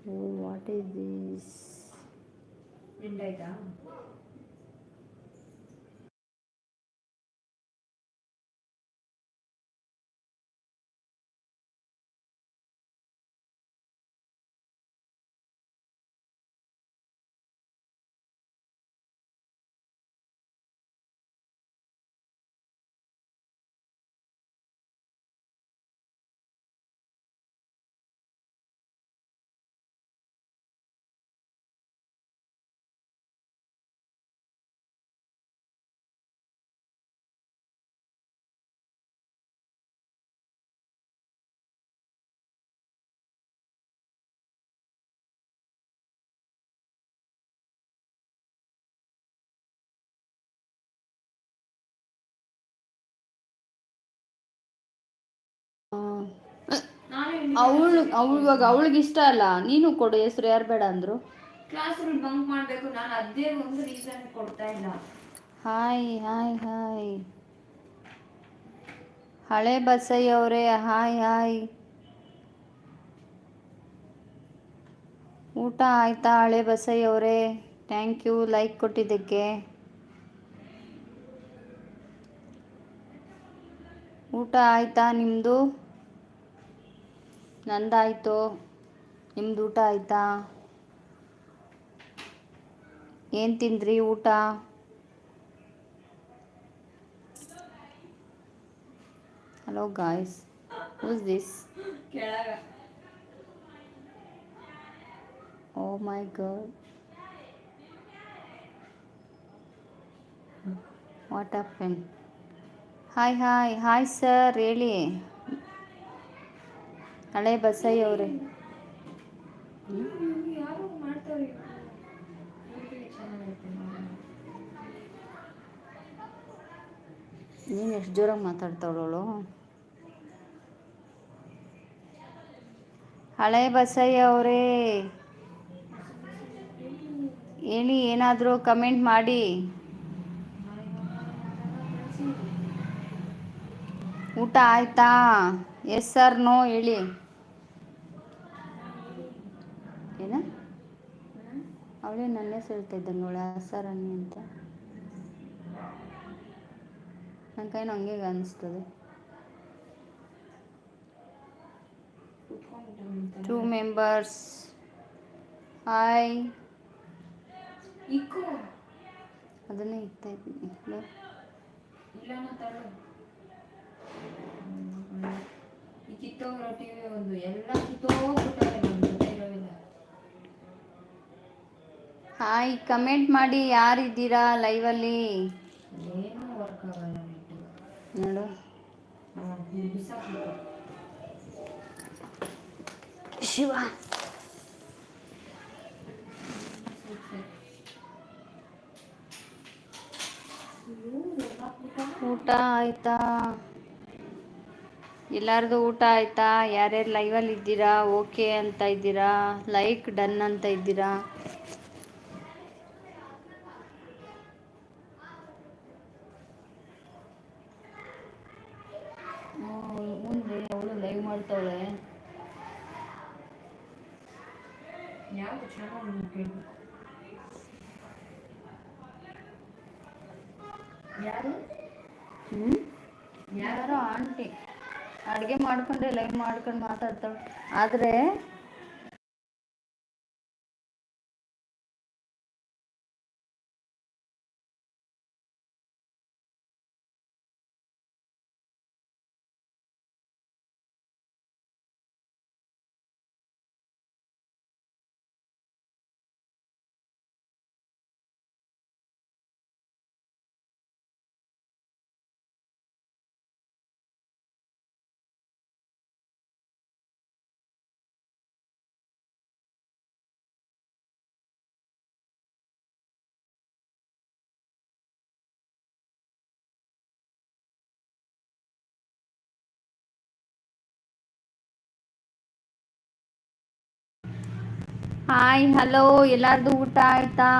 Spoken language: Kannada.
Oh, what is this? ನಿಂದಾಯ್ತಾ? ಅವಳು ಇವಾಗ ಅವಳಿಗೆ ಇಷ್ಟ ಅಲ್ಲ, ನೀನು ಕೊಡು ಹೆಸರು. ಯಾರು ಬೇಡ ಅಂದ್ರು? ಕ್ಲಾಸ್ಗಳು ಬಂಕ್ ಮಾಡಬೇಕು, ನಾನು ಅದೇ ಒಂದು ರೀಸನ್ ಕೊಡ್ತಾ ಇಲ್ಲ. ಹಾಯ್ ಹಾಯ್ ಹಾಯ್ ಹಳೆ ಬಸಯ್ಯ ಅವರೇ, ಹಾಯ್ ಹಾಯ್. ಊಟ ಆಯ್ತಾ ಹಳೆ ಬಸಯ್ಯ ಅವರೇ? ಥ್ಯಾಂಕ್ ಯು ಲೈಕ್ ಕೊಟ್ಟಿದ್ದಕ್ಕೆ. ಊಟ ಆಯ್ತಾ ನಿಮ್ಮದು? ನಂದಾಯಿತು. ನಿಮ್ದು ಊಟ ಆಯ್ತಾ? ಏನು ತಿಂದ್ರಿ ಊಟ? Hello guys, who's this? ಕೆಳಗ oh my God, what happen? Hi hi hi sir, ಹೇಳಿ ಹಳೆ ಬಸಯ್ಯ ಅವರೇ. ಯಾರು ಮಾಡ್ತಾರೆ? ಚೆನ್ನಾಗೈತೆ. ನೀನು ಎಷ್ಟು ಜೋರಾಗಿ ಮಾತಾಡ್ತಾವಳವಳು. ಹಳೆ ಬಸಯ್ಯ ಅವರೇ ಹೇಳಿ, ಏನಾದರೂ ಕಮೆಂಟ್ ಮಾಡಿ. ಊಟ ಆಯ್ತಾ? ಎಸ್ ಸರ್ ನೋ ಹೇಳಿ. ಏನ ಅವಳೇ ನನ್ನ ಹೆಸರು ಹೇಳ್ತಾ ಇದ್ದಂಗೆ ಸರ್ ಅನ್ನಿ ಅಂತ. ನನ್ನ ಕೈನೂ ಹಂಗೆ ಅನಿಸ್ತದೆ. 2 ಮೆಂಬರ್ಸ್. ಹಾಯ್. ಇಕ್ಕು ಅದನ್ನೇ ಇಕ್ತಾ ಇದ್ದೀನಿ. ಇಲ್ಲ ತಳು ಈ ಕಿತ್ತೋಗಿರೋ ಟಿವಿ ಒಂದು ಎಲ್ಲ ಕಿತ್ತೋಗ್ಬಿಟ್ಟವೆ, ನಮ್ಮ ಜೊತೆ ಇರೋವಿಲ್ಲ. ಹಾಯ್, ಕಮೆಂಟ್ ಮಾಡಿ ಯಾರಿದ್ದೀರಾ ಲೈವಲ್ಲಿ. ಏನೂ ವರ್ಕ್ ಆಗಲ್ಲ ನೋಡು. ಶಿವ, ಊಟ ಆಯ್ತಾ? ಎಲ್ಲಾರ್ದು ಊಟ ಆಯ್ತಾ? ಯಾರ್ಯಾರು ಲೈವಲ್ಲಿ ಇದ್ದೀರಾ? ಓಕೆ ಅಂತ ಇದ್ದೀರಾ? ಲೈಕ್ ಡನ್ ಅಂತ ಇದ್ದೀರಾ? ಮುಂದೆ ಅವಳು ಲೈವ್ ಮಾಡ್ತಾವಳೆ. ಯಾವುದು ಚೆನ್ನಾಗಿ ಕೇಳಬೇಕು. ಯಾರು? ಯಾರೋ ಆಂಟಿ ಅಡುಗೆ ಮಾಡ್ಕೊಂಡೆ ಲೈವ್ ಮಾಡ್ಕೊಂಡು ಮಾತಾಡ್ತಾಳೆ. ಆದರೆ ಹಾಯ್ ಹಲೋ, ಎಲ್ಲಾರ್ದು ಊಟ ಆಯ್ತಾ?